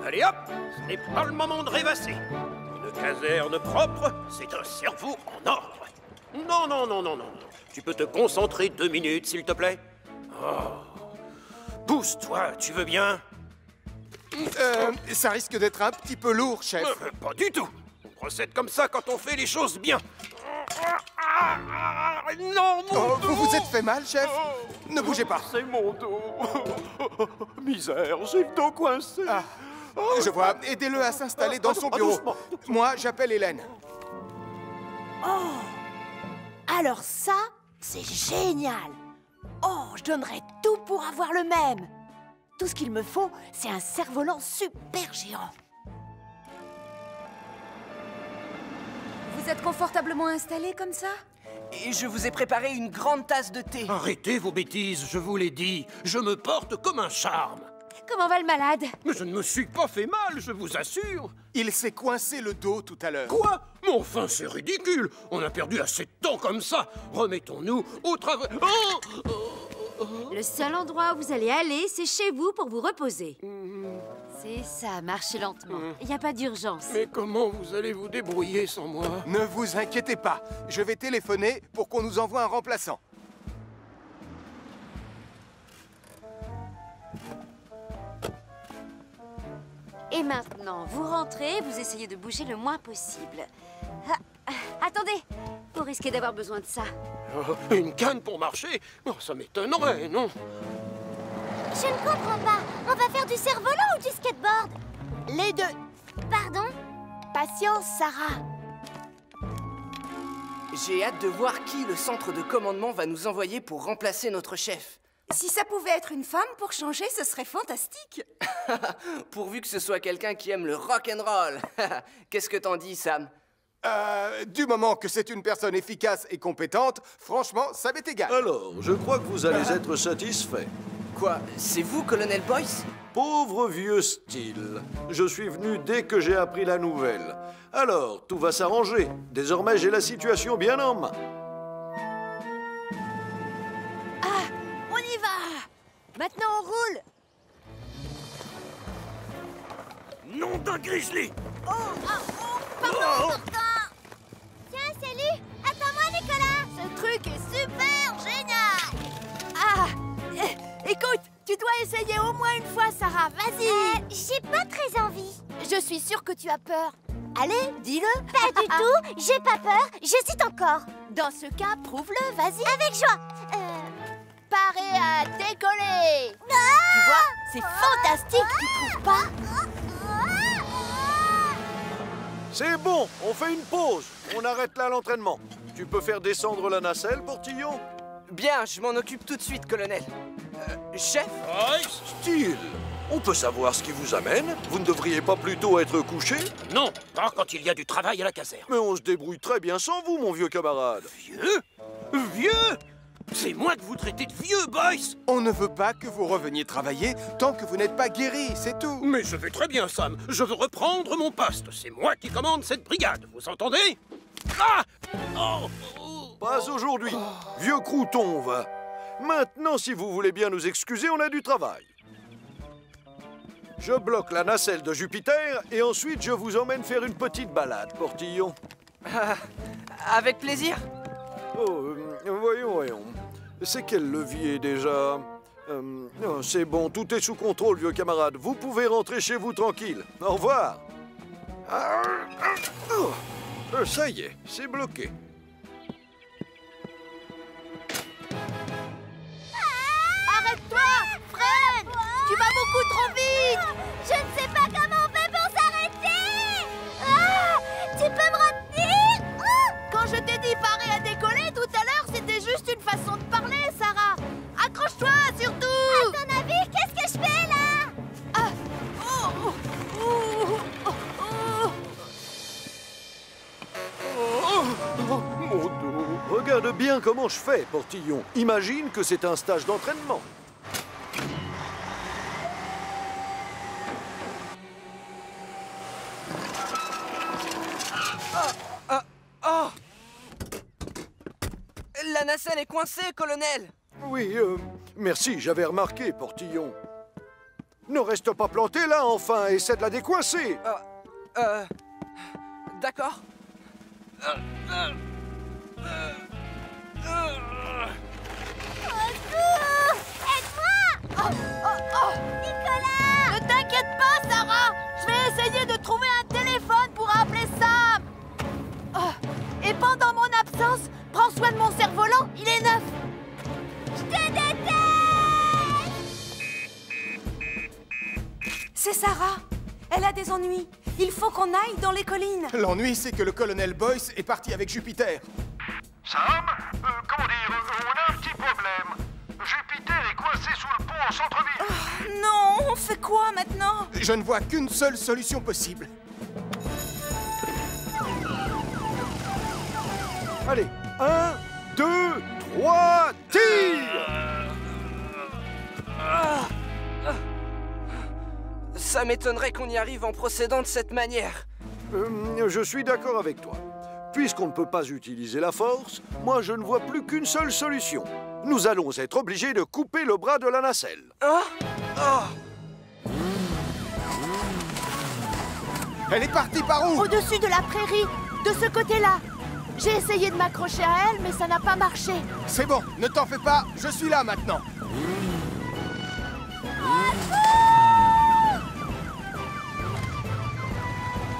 Allez hop, ce n'est pas le moment de rêvasser. Une caserne propre, c'est un cerveau en ordre. Non, non, non, non, non, non. Tu peux te concentrer 2 minutes, s'il te plaît? Oh. Pousse-toi, tu veux bien? Ça risque d'être un petit peu lourd, chef. Pas du tout. On procède comme ça quand on fait les choses bien. Non, mon dos! Vous vous êtes fait mal, chef? Ne bougez pas. C'est mon dos. Misère, j'ai le dos coincé. Ah, je vois. Aidez-le à s'installer dans son bureau. doucement. Moi, j'appelle Hélène. Alors ça, c'est génial. Oh, je donnerais tout pour avoir le même. Tout ce qu'il me faut, c'est un cerf-volant super géant. Vous êtes confortablement installé comme ça? Et je vous ai préparé une grande tasse de thé. Arrêtez vos bêtises, je vous l'ai dit. Je me porte comme un charme. Comment va le malade? Mais je ne me suis pas fait mal, je vous assure. Il s'est coincé le dos tout à l'heure. Quoi? Mais enfin, c'est ridicule. On a perdu assez de temps comme ça. Remettons-nous au travail. Le seul endroit où vous allez aller, c'est chez vous pour vous reposer. C'est ça, marchez lentement. Il n'y a pas d'urgence. Mais comment vous allez vous débrouiller sans moi? Ne vous inquiétez pas. Je vais téléphoner pour qu'on nous envoie un remplaçant. Et maintenant, vous rentrez, vous essayez de bouger le moins possible. Attendez, vous risquez d'avoir besoin de ça. Une canne pour marcher? Oh, ça m'étonnerait, non? Je ne comprends pas. On va faire du cerf-volant ou du skateboard? Les deux. Pardon? Patience, Sarah. J'ai hâte de voir qui le centre de commandement va nous envoyer pour remplacer notre chef. Si ça pouvait être une femme pour changer, ce serait fantastique. Pourvu que ce soit quelqu'un qui aime le rock'n'roll. Qu'est-ce que t'en dis, Sam? Du moment que c'est une personne efficace et compétente, franchement, ça m'est égal. Alors, je crois que vous allez être satisfait. Quoi? C'est vous, colonel Boyce? Pauvre vieux Steele. Je suis venu dès que j'ai appris la nouvelle. Alors, tout va s'arranger. Désormais, j'ai la situation bien en main. On y va. Maintenant, on roule. Nom d'un grizzly! Pardon. Tiens, salut. Attends-moi, Nicolas. Ce truc est super génial. Ah, écoute, tu dois essayer au moins une fois, Sarah. Vas-y. J'ai pas très envie. Je suis sûre que tu as peur. Allez, dis-le. Pas du tout. J'ai pas peur. J'hésite encore. Dans ce cas, prouve-le, vas-y. Avec joie. Paré à décoller. Tu vois, c'est fantastique, tu trouves pas? C'est bon, on fait une pause. On arrête là l'entraînement. Tu peux faire descendre la nacelle, Portillon? Bien, je m'en occupe tout de suite, colonel. Chef? Steele, on peut savoir ce qui vous amène? Vous ne devriez pas plutôt être couché? Non, pas quand il y a du travail à la caserne. Mais on se débrouille très bien sans vous, mon vieux camarade. Vieux? Vieux? C'est moi que vous traitez de vieux, Boyce! On ne veut pas que vous reveniez travailler tant que vous n'êtes pas guéri, c'est tout. Mais je vais très bien, Sam. Je veux reprendre mon poste. C'est moi qui commande cette brigade, vous entendez? Ah! Oh! Pas aujourd'hui. Vieux crouton, va. Maintenant, si vous voulez bien nous excuser, on a du travail. Je bloque la nacelle de Jupiter et ensuite je vous emmène faire une petite balade, Portillon. Avec plaisir. Oh, voyons. C'est quel levier déjà? C'est bon, tout est sous contrôle, vieux camarade. Vous pouvez rentrer chez vous tranquille. Au revoir. Ça y est, c'est bloqué. Arrête-toi, freine. Tu vas beaucoup trop vite. Je ne sais pas comment on fait pour s'arrêter. Tu peux me retenir? Quand je t'ai dit parer à décoller tout à l'heure, c'était juste une façon de parler, Sarah. Accroche-toi, surtout. À ton avis, qu'est-ce que je fais là? Mon dos. Regarde bien comment je fais, Portillon. Imagine que c'est un stage d'entraînement. La nacelle est coincée, colonel. Oui, merci, j'avais remarqué, Portillon. Ne reste pas planté là, enfin, essaie de la décoincer. D'accord. Aide-moi! Nicolas! Ne t'inquiète pas, Sarah! Je vais essayer de trouver un téléphone pour appeler Sam! Et pendant mon absence, prends soin de mon cerf-volant, il est neuf! Je te déteste! C'est Sarah. Elle a des ennuis. Il faut qu'on aille dans les collines. L'ennui, c'est que le colonel Boyce est parti avec Jupiter. Sam, comment dire, on a un petit problème. Jupiter est coincé sous le pont en centre-ville. Non, on fait quoi maintenant? Je ne vois qu'une seule solution possible. Allez, 1, 2, 3, tire! Ça m'étonnerait qu'on y arrive en procédant de cette manière. Je suis d'accord avec toi. Puisqu'on ne peut pas utiliser la force, moi je ne vois plus qu'une seule solution. Nous allons être obligés de couper le bras de la nacelle. Elle est partie par où? Au-dessus de la prairie, de ce côté-là. J'ai essayé de m'accrocher à elle, mais ça n'a pas marché. C'est bon, ne t'en fais pas, je suis là maintenant.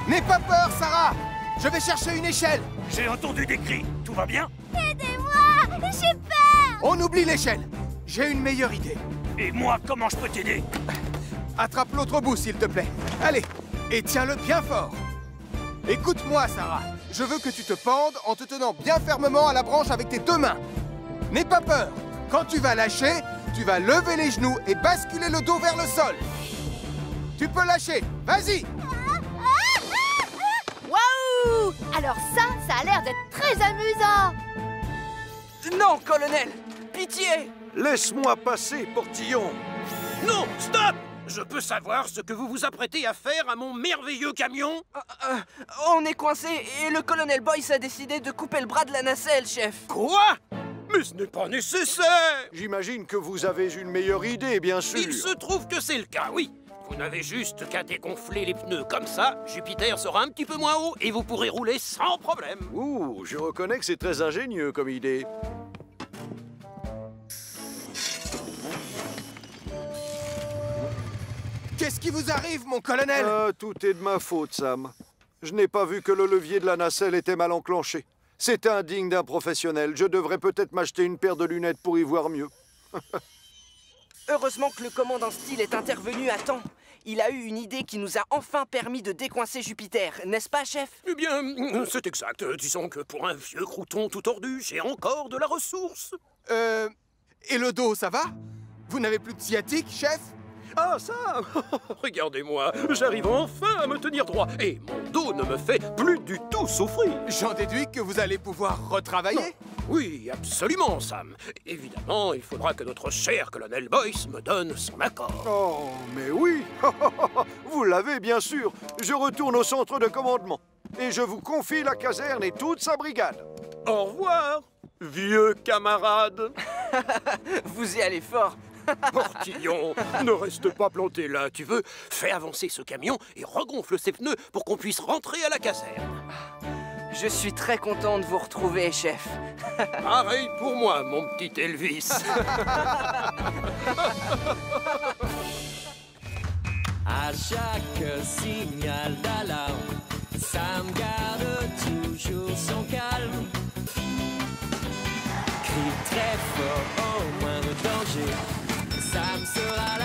N'aie pas peur, Sarah! Je vais chercher une échelle. J'ai entendu des cris. Tout va bien? Aidez-moi! J'ai peur! On oublie l'échelle. J'ai une meilleure idée. Et moi, comment je peux t'aider? Attrape l'autre bout, s'il te plaît. Allez, et tiens-le bien fort. Écoute-moi, Sarah. Je veux que tu te pendes en te tenant bien fermement à la branche avec tes deux mains. N'aie pas peur. Quand tu vas lâcher, tu vas lever les genoux et basculer le dos vers le sol. Tu peux lâcher. Vas-y. Waouh! Alors ça a l'air d'être très amusant! Non, colonel! Pitié! Laisse-moi passer, portillon. Non, stop! Je peux savoir ce que vous vous apprêtez à faire à mon merveilleux camion? On est coincé et le colonel Boyce a décidé de couper le bras de la nacelle, chef. Quoi? Mais ce n'est pas nécessaire! J'imagine que vous avez une meilleure idée, bien sûr. Il se trouve que c'est le cas, oui. Vous n'avez juste qu'à dégonfler les pneus comme ça, Jupiter sera un petit peu moins haut et vous pourrez rouler sans problème. Ouh, je reconnais que c'est très ingénieux comme idée. Qu'est-ce qui vous arrive, mon colonel? Tout est de ma faute, Sam. Je n'ai pas vu que le levier de la nacelle était mal enclenché. C'est indigne d'un professionnel. Je devrais peut-être m'acheter une paire de lunettes pour y voir mieux. Heureusement que le commandant Steele est intervenu à temps. Il a eu une idée qui nous a enfin permis de décoincer Jupiter, n'est-ce pas, chef? Eh bien, c'est exact. Disons que pour un vieux crouton tout tordu, j'ai encore de la ressource. Et le dos, ça va? Vous n'avez plus de sciatique, chef? Ah, ça! Regardez-moi, j'arrive enfin à me tenir droit et mon dos ne me fait plus du tout souffrir. J'en déduis que vous allez pouvoir retravailler? Non. Oui, absolument, Sam. Évidemment, il faudra que notre cher colonel Boyce me donne son accord. Oh, mais oui. Vous l'avez, bien sûr. Je retourne au centre de commandement. Et je vous confie la caserne et toute sa brigade. Au revoir, vieux camarade. Vous y allez fort. Portillon, ne reste pas planté là, tu veux? Fais avancer ce camion et regonfle ses pneus pour qu'on puisse rentrer à la caserne. Je suis très content de vous retrouver, chef. Pareil pour moi, mon petit Elvis. À chaque signal d'alarme, Sam garde toujours son calme. Crie très fort au moindre danger, Sam sera